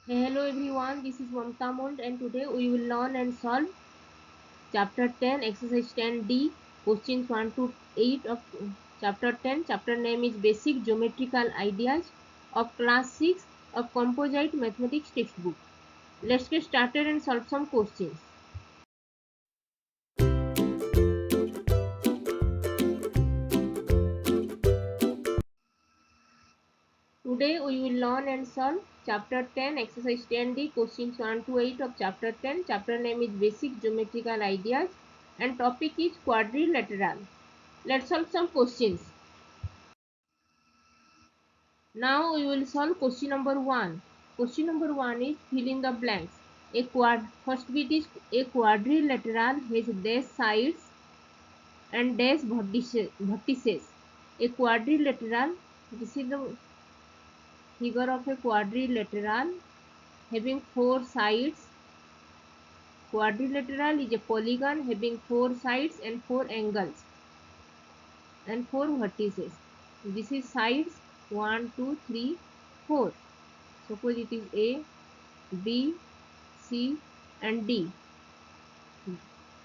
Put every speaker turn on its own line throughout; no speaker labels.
Hello everyone, this is Mamta Mond and today we will learn and solve chapter 10 exercise 10D questions 1 to 8 of chapter 10. Chapter name is Basic Geometrical Ideas of class 6 of Composite Mathematics textbook. Let's get started and solve some questions. Today we will learn and solve chapter 10 exercise 10D questions 1 to 8 of chapter 10. Chapter name is Basic Geometrical Ideas and topic is quadrilateral. Let's solve some questions. Now we will solve question number 1. Question number 1 is fill in the blanks. First bit is a quadrilateral has dash sides and dash vertices. A quadrilateral, this is the figure of a quadrilateral having 4 sides. Quadrilateral is a polygon having 4 sides and 4 angles and 4 vertices. This is sides 1, 2, 3, 4. Suppose it is A, B, C and D.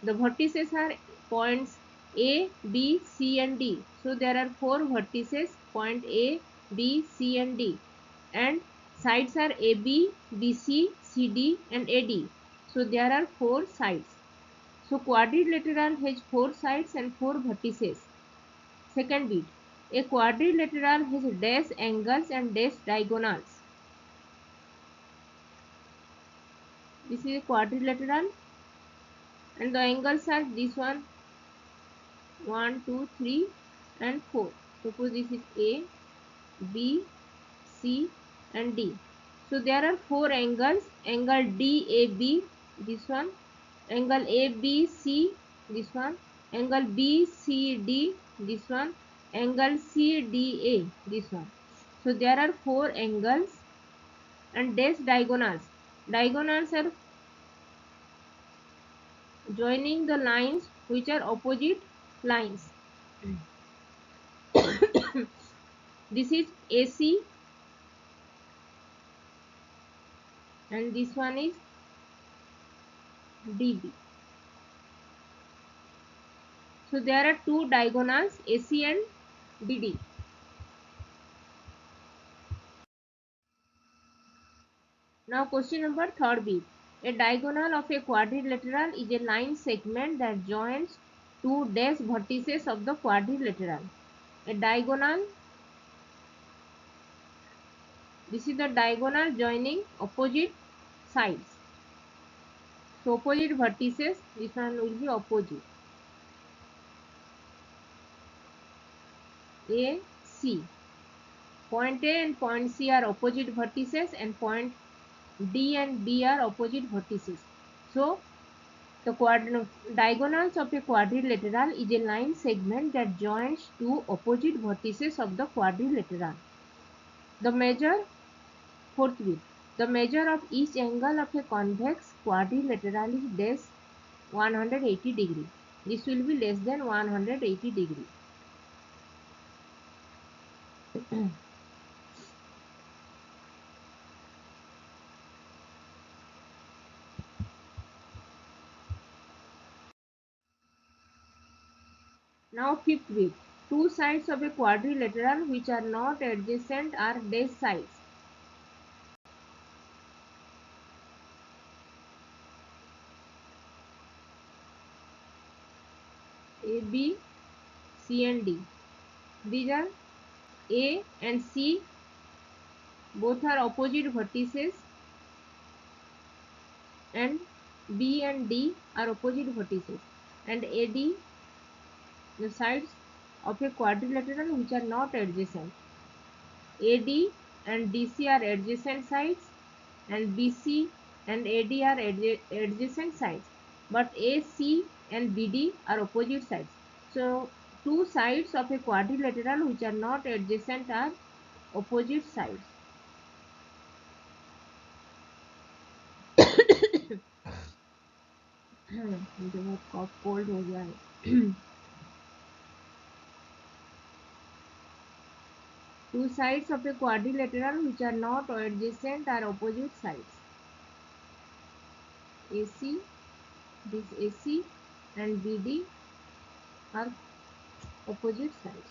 The vertices are points A, B, C and D. So there are 4 vertices, point A, B, C and D. And sides are AB, BC, CD and AD. So there are 4 sides. So quadrilateral has 4 sides and 4 vertices. Second bit. A quadrilateral has dash angles and dash diagonals. This is a quadrilateral and the angles are this one 1, 2, 3 and 4. Suppose this is A, B, C and D. So there are 4 angles, angle DAB, this one, angle ABC, this one, angle BCD, this one, angle CDA, this one. So there are 4 angles and dash diagonals. Diagonals are joining the lines which are opposite lines. This is AC and this one is DB. So there are 2 diagonals AC and DD. Now question number 3b. A diagonal of a quadrilateral is a line segment that joins 2 dash vertices of the quadrilateral. A diagonal, this is the diagonal joining opposite sides. So opposite vertices, this one will be opposite. A, C. Point A and point C are opposite vertices and point D and B are opposite vertices. So the diagonals of a quadrilateral is a line segment that joins two opposite vertices of the quadrilateral. The measure, fourth bit, the measure of each angle of a convex quadrilateral is dash 180 degree. This will be less than 180 degree. Now fifth bit, two sides of a quadrilateral which are not adjacent are dash sides. A, B, C and D. These are A and C, both are opposite vertices, and B and D are opposite vertices, and AD, the sides of a quadrilateral which are not adjacent. AD and DC are adjacent sides and BC and AD are adjacent sides, but AC and BD are opposite sides. So two sides of a quadrilateral which are not adjacent are opposite sides. मुझे बहुत कॉफ cold हो गया है. Two sides of a quadrilateral which are not adjacent are opposite sides. AC, this AC and BD are opposite sides.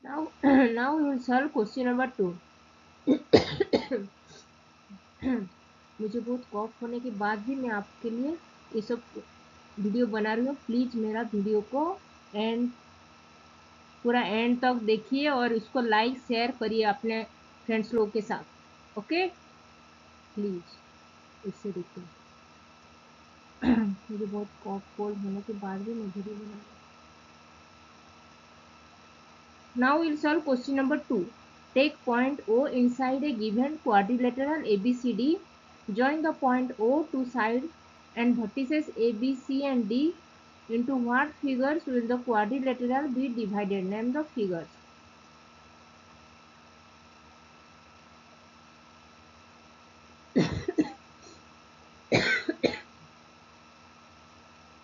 now, now we will solve question number 2. मुझे बहुत कॉफ होने के बाद भी मैं आपके लिए ये सब वीडियो बना रही हूँ. प्लीज मेरा वीडियो को एंड पूरा एंड तक देखिए और इसको लाइक शेयर करिए अपने फ्रेंड्स लोग के साथ. ओके प्लीज इससे देखिए. मुझे बहुत कॉफ कोल्ड होने के बाद भी मैं वीडियो बना रही हूँ. Now we'll solve question number 2. Take point O inside a given quadrilateral ABCD. Join the point O to side and vertices A, B, C and D. Into what figures will the quadrilateral be divided? Name the figures.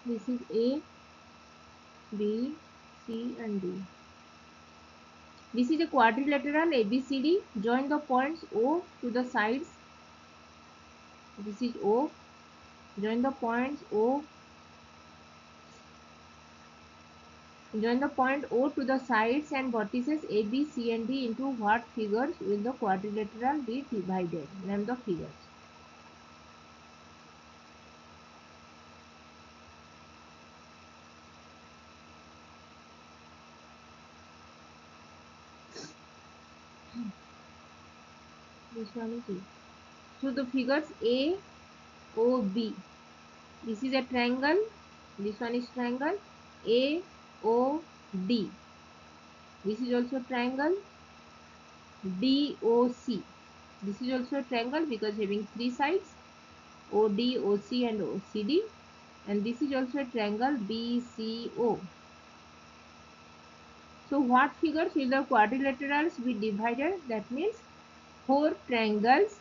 This is A, B, C and D. This is a quadrilateral ABCD. Join the points O to the sides. This is O. Join the points O. Join the point O to the sides and vertices A, B, C and D. Into what figures will the quadrilateral be divided? Name the figures. This one is A. So the figures A, O, B. This is a triangle. This one is triangle. A, O, D. This is also triangle. D, O, C. This is also a triangle because having three sides. OD, OC and OCD. And this is also a triangle BCO. So what figures will the quadrilaterals be divided? That means 4 triangles.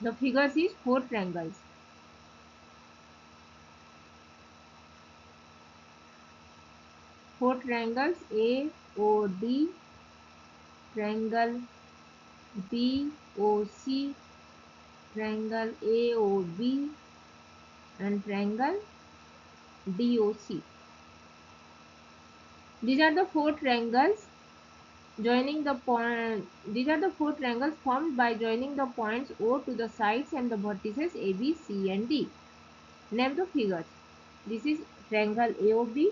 The figures is 4 triangles. Four triangles A, O, D, triangle B, O, C, triangle A, O, B, and triangle D, O, C. These are the 4 triangles joining the point. These are the 4 triangles formed by joining the points O to the sides and the vertices A, B, C, and D. Name the figures. This is triangle AOB,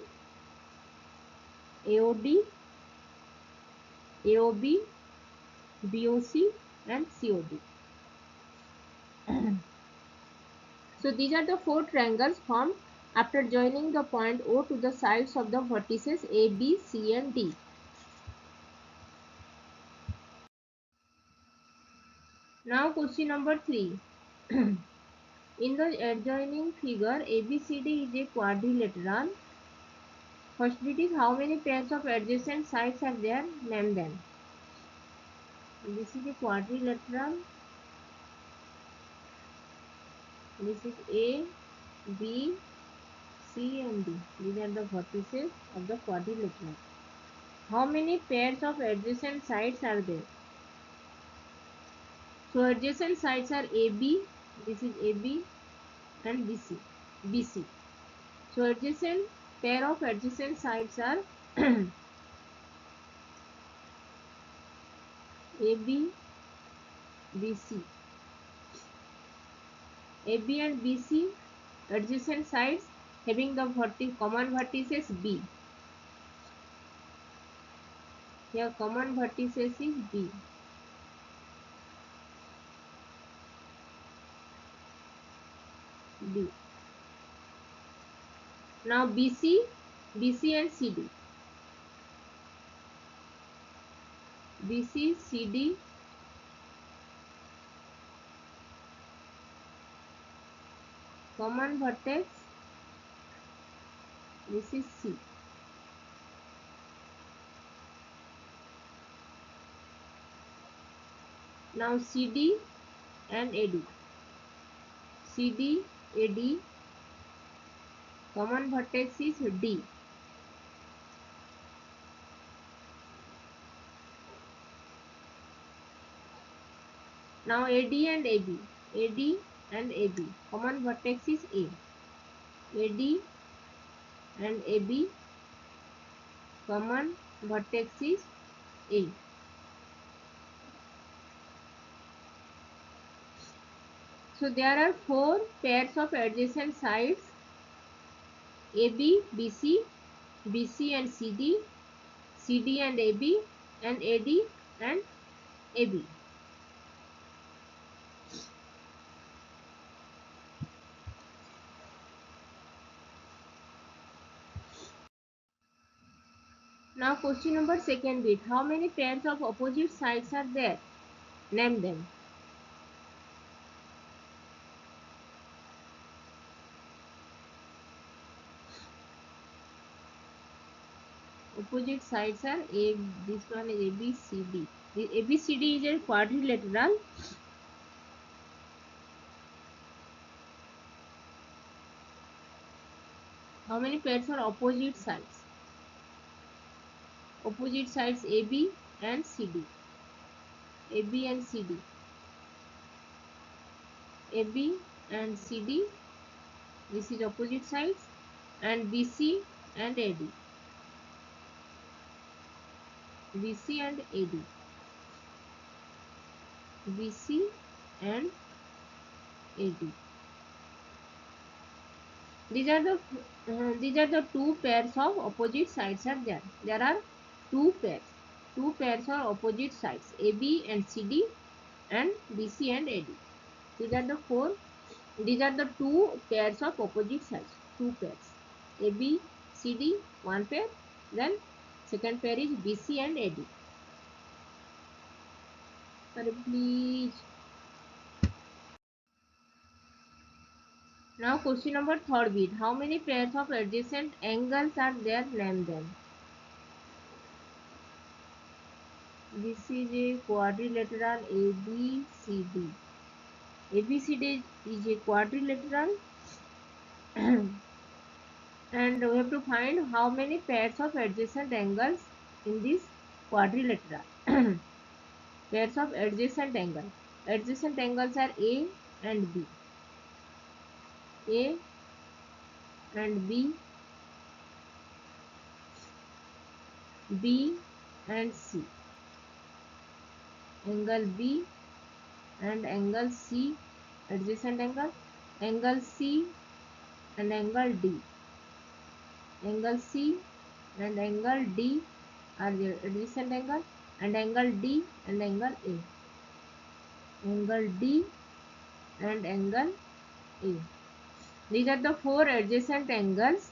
AOD, AOB, BOC, and COD. So these are the 4 triangles formed after joining the point O to the sides of the vertices A, B, C, and D. Now question number 3. In the adjoining figure, ABCD is a quadrilateral. First bit is how many pairs of adjacent sides are there? Name them. This is a quadrilateral. This is A, B, C and D. These are the vertices of the quadrilateral. How many pairs of adjacent sides are there? So adjacent sides are AB. This is AB and BC. BC. So adjacent pair of adjacent sides are AB, BC. AB and BC adjacent sides having the common vertices B. Here common vertices is B. B. Now BC, BC and CD. BC, CD, common vertex. This is C. Now CD and AD. CD, AD, Common vertex is D. Now AD and AB. AD and AB. Common vertex is A. AD and AB. Common vertex is A. So there are 4 pairs of adjacent sides: AB, BC, BC and CD, CD and AB, and AD and AB. Now question number second bit. How many pairs of opposite sides are there? Name them. Opposite sides are A. This one is ABCD. The ABCD is a quadrilateral. How many pairs are opposite sides? Opposite sides AB and CD. AB and CD. AB and CD. This is opposite sides. And BC and AD. BC and AD. BC and AD. These are the 2 pairs of opposite sides are there. There are 2 pairs. 2 pairs are opposite sides, AB and CD and BC and AD. These are the 4. These are the 2 pairs of opposite sides. 2 pairs. AB, CD, 1 pair. Then second pair is BC and AD. Sorry, please. Now question number third bit. How many pairs of adjacent angles are there? Name them. This is a quadrilateral ABCD. ABCD is a quadrilateral and we have to find how many pairs of adjacent angles in this quadrilateral. Pairs of adjacent angles. Adjacent angles are A and B. A and B. B and C. Angle B and angle C, adjacent angle. Angle C and angle D. Angle C and angle D are the adjacent angle, and angle D and angle A. Angle D and angle A. These are the 4 adjacent angles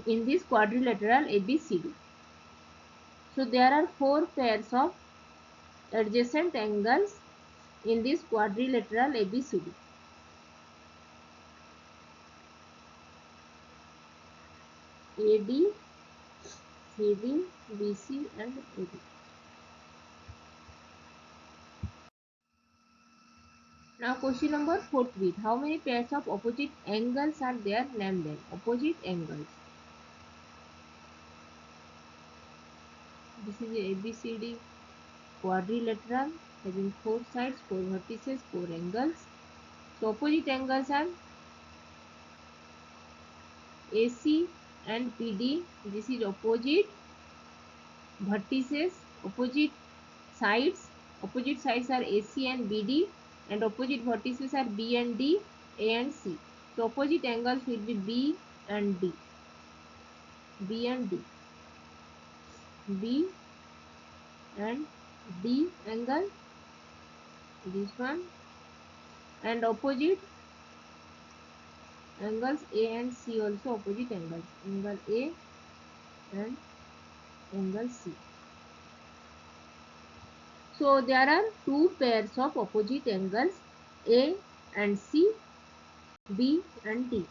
in this quadrilateral ABCD. So there are 4 pairs of adjacent angles in this quadrilateral ABCD. AD, CD, BC and AD. Now question number 4th bit. How many pairs of opposite angles are there? Name them. Opposite angles. This is ABCD quadrilateral having 4 sides, 4 vertices, 4 angles. So opposite angles are AC and PD. This is opposite vertices, opposite sides. Opposite sides are AC and BD, and opposite vertices are B and D, A and C. So opposite angles will be B and D. B and D. B and D angle, this one, and opposite angles A and C also opposite angles, angle A and angle C. So there are 2 pairs of opposite angles, A and C, B and D.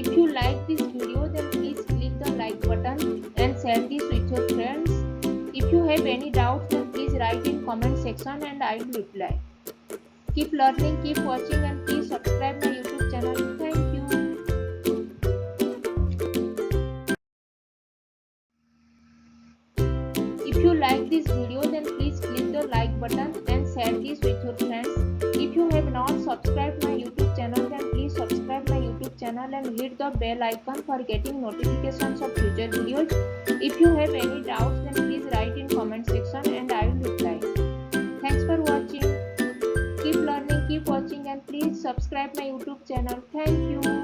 If you like this video, then please click the like button and share this with your friends. If you have any doubts, then please write in comment section and I will reply. Keep learning, keep watching, and please subscribe my YouTube channel. Thank you. If you like this video, then please click the like button and share this with your friends. If you have not subscribed my YouTube channel, then please subscribe my YouTube channel and hit the bell icon for getting notifications of future videos. If you have any doubts, then please write in comment section and I will reply. Thanks for watching. Keep learning, keep watching, and please subscribe my YouTube channel. Thank you.